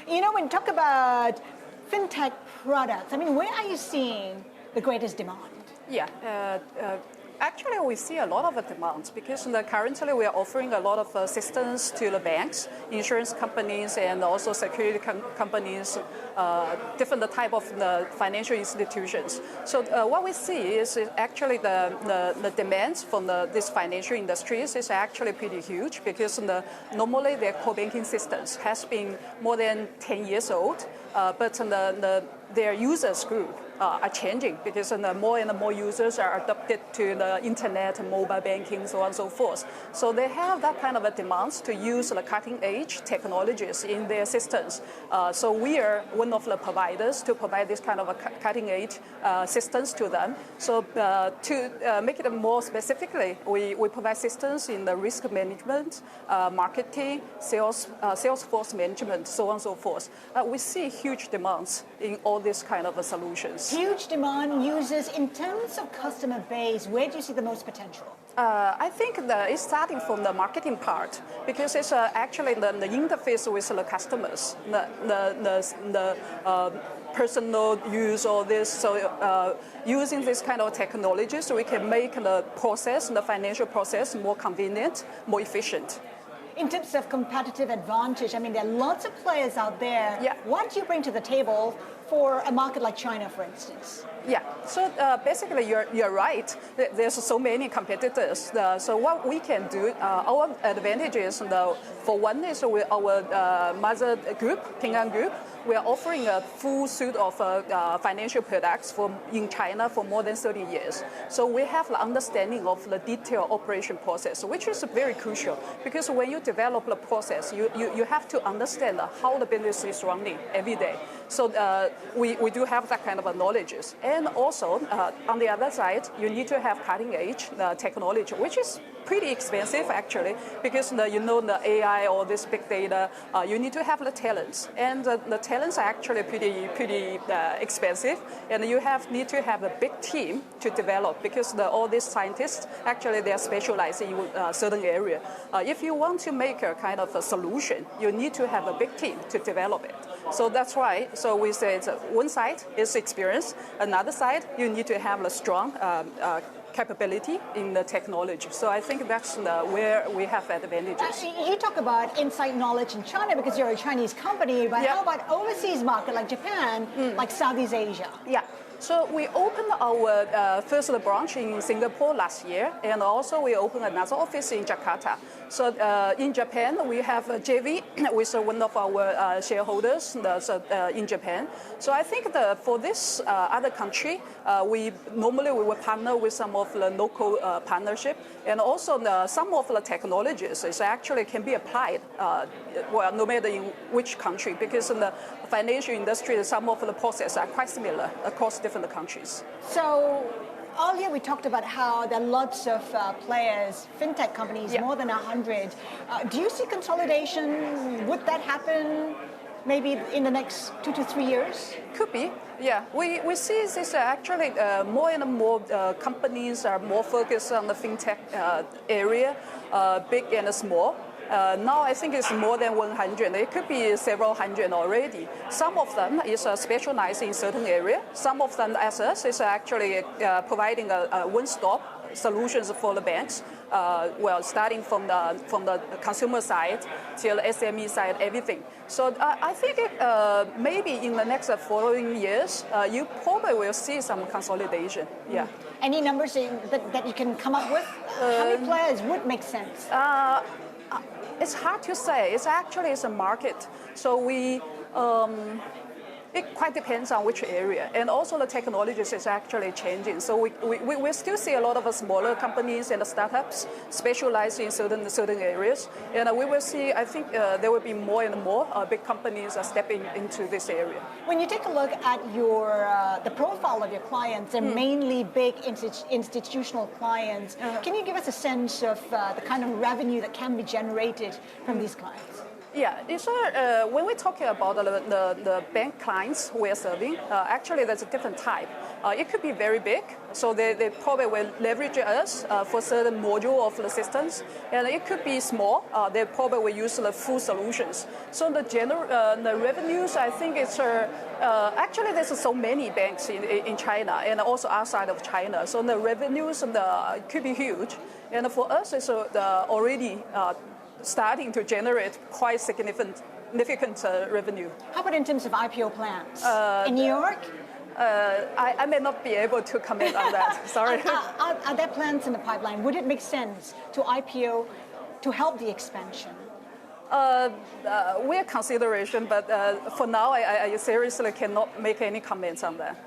You know, when you talk about fintech products, I mean, where are you seeing the greatest demand? Yeah. Actually, we see a lot of demands because currently we are offering a lot of assistance to the banks, insurance companies, and also security companies, different type of financial institutions. So what we see is actually the demands from these financial industries is actually pretty huge because normally their core banking systems has been more than 10 years old, but their users group are changing because more and more users are adopted to the internet, mobile banking, so on and so forth. So they have that kind of a demands to use the cutting edge technologies in their systems. So we are one of the providers to provide this kind of a cutting edge systems to them. So to make it more specifically, we provide systems in the risk management, marketing, sales force management, so on and so forth. We see huge demands in all these kind of solutions. Huge demand users in terms of customer base. Where do you see the most potential? I think it's starting from the marketing part because it's actually the interface with the customers, the personal use all this. So using this kind of technology, so we can make the process, the financial process, more convenient, more efficient. In terms of competitive advantage, I mean, there are lots of players out there. Yeah. What do you bring to the table for a market like China, for instance? Yeah, so basically you're right. There's so many competitors. So what we can do, our advantages, for one is our mother group, Ping An Group. We are offering a full suite of financial products in China for more than 30 years. So we have the understanding of the detailed operation process, which is very crucial because when you develop the process, you have to understand how the business is running every day. So we do have that kind of knowledge. And also, on the other side, you need to have cutting edge technology, which is pretty expensive actually, because the AI or this big data, you need to have the talents, and the talents are actually pretty expensive, and you need to have a big team to develop because all these scientists actually they are specialized in a certain area. If you want to make a kind of a solution, you need to have a big team to develop it. So that's why. So we say one side is experience, another side you need to have a strong capability in the technology. So I think that's where we have advantages. You talk about inside knowledge in China because you're a Chinese company, but how about overseas market like Japan, like Southeast Asia? Yeah. So we opened our first branch in Singapore last year, and also we opened another office in Jakarta. So in Japan, we have a JV with one of our shareholders in Japan. So I think for this other country, we will partner with some of the local partnership, and also some of the technologies is actually can be applied, no matter in which country, because in the financial industry, some of the processes are quite similar across different countries. So earlier we talked about how there are lots of players, fintech companies, more than 100. Do you see consolidation? Would that happen maybe in the next 2 to 3 years? Could be, yeah. We see this actually more and more companies are more focused on the fintech area, big and small. Now I think it's more than 100. It could be several hundred already. Some of them is specialized in certain area. Some of them, as us, is actually providing a one-stop solutions for the banks. Starting from the consumer side till the SME side, everything. So I think maybe in the next following years, you probably will see some consolidation. Yeah. Any numbers that you can come up with? How many players would make sense? It's hard to say. It's a market. So it quite depends on which area, and also the technologies is actually changing. So we still see a lot of smaller companies and startups specialized in certain areas, and we will see. I think there will be more and more big companies stepping into this area. When you take a look at the profile of your clients, they're mainly big institutional clients. Can you give us a sense of the kind of revenue that can be generated from these clients? Yeah, when we're talking about the bank clients we are serving, actually there's a different type. It could be very big, so they probably will leverage us for certain module of the systems, and it could be small. They probably will use the full solutions. So the revenues, I think it's actually there's so many banks in China and also outside of China. So the revenues could be huge, and for us it's already starting to generate quite significant revenue. How about in terms of IPO plans? In New York? I may not be able to comment on that. Sorry. Are there plans in the pipeline? Would it make sense to IPO to help the expansion? We're consideration, but for now, I seriously cannot make any comments on that.